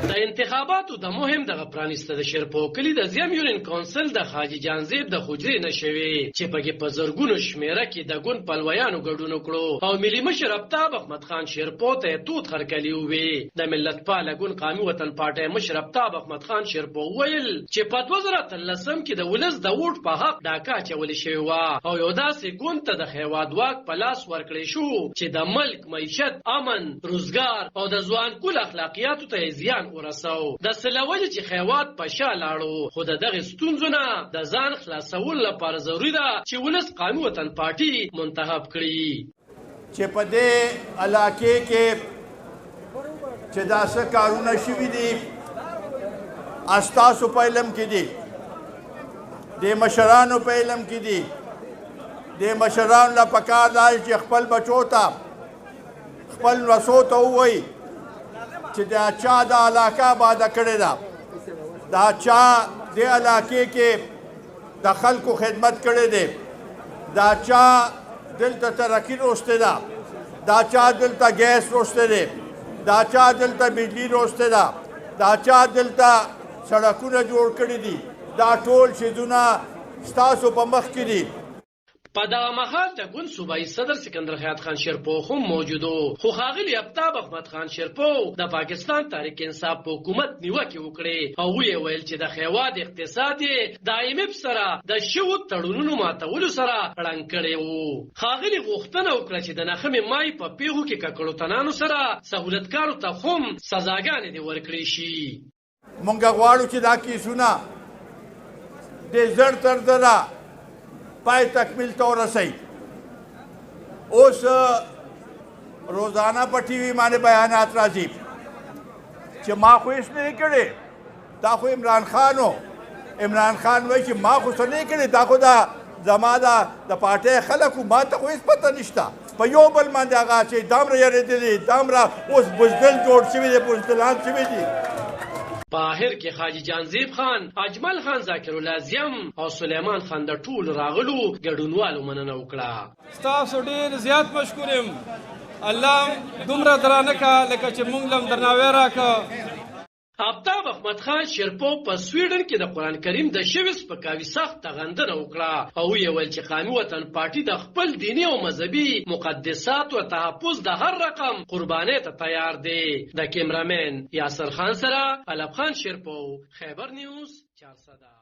د انتخاباتو د مهم دغه پرانیسته د شیرپو کلي د زیم یونین کونسل د حاجي جانزیب د حجرې نشوي چې پکې په زرګونو شمیره کې د ګوند پلویانو ګډون وکړو او ملي مشر آفتاب احمد خان شیرپو ته توت خرکلی وې د ملت پال ګوند قومي وطن پارټي مشر آفتاب احمد خان شیرپو ویل چې په 2013 کې د ولس د ووټ په حق ډاکا چولې شوی و او یو داسې ګوند ته د هیواد واک په لاس ورکړی شو چې د ملک معیشت امن روزګار او د ځوان کول اخلاقیاتو ته زیان ورسو د سلوجې چې خیوات په شا لاړو خو د دغه ستونزو نه د ځان خلاصول لپاره ضروري ده چې ولس قومي وطن پارټي منتخب کړي چې په دې علاقې کې چې دا څه کارونه شوي دي استاسو په علم کې دي د مشرانو په علم کې دي د مشرانو له پکار دا چې خپل بچو ته خپل نسو ته ووایي چې دا چا د علاقه آباده کړې ده دا چا د علاقې کې د خلکو خدمت کړی دی دا چا دلته ترقي روستی ده دا چا دلته ګیس روستی دی دا چا دلته بجلی روستی ده دا چا دلته سړکونه جوړ کړي دي دا ټول شیزونه ستاسو په مخ کې دي په دغه مهال د ګوند صوبایي صدر سکندر حیات خان شیرپو هم موجود و خو ښاغلي آفتاب احمد خان شیرپو د پاکستان تحریک انصاف په حکومت نیوکې وکړې او ویې ویل چې د هیواد اقتصاد یې د IMF سره د شویو تړونونو ماتولو سره ړنګ کړی و ښاغلي غوښتنه وکړه چې د نهمې مای په پیښو کې ککړوتنانو سره سهولتکارو ته هم سزاګانې دې ورکړې شي مونږ غواړو چې دا کیسونه د زر تر زره پای تکمیل ته ورسوي اوس روزانه په ټي وي باندې بیانات راځي چې ما خو هېڅ نه کړی دا خو عمران خان و عمران خان وایي چې ما خو څه نه کړی دا خو دا زما د پارټۍ خلک و ما ته خو هېڅ پته نشته په یو بل باندې هغه چې دامره یارېدلي دامره اوس بزدل جوړ شوي دی بزدلان شوي دي په آخر کې حاجي جانزیب خان اجمل خان ذاکر الله زیم او سلیمان خان د ټول راغلو ګډونوالو مننه وکړه ستاسو ډېر زیات مشکور یم الله دومره درانه کا لکه چې موږ لم درناوی راکړه آفتاب احمد خان شیرپو په سویډن کې د قرآن کریم د شوي سپکاوي سخت غندنه وکړه او ویې ویل چې قومي وطن پارټي د خپل دیني او مذهبي مقدساتو تحفظ د هر رقم قربانۍ ته تیار دی د کیمرامین یاسر خان سره علب خان شیرپو خیبر نیوز 400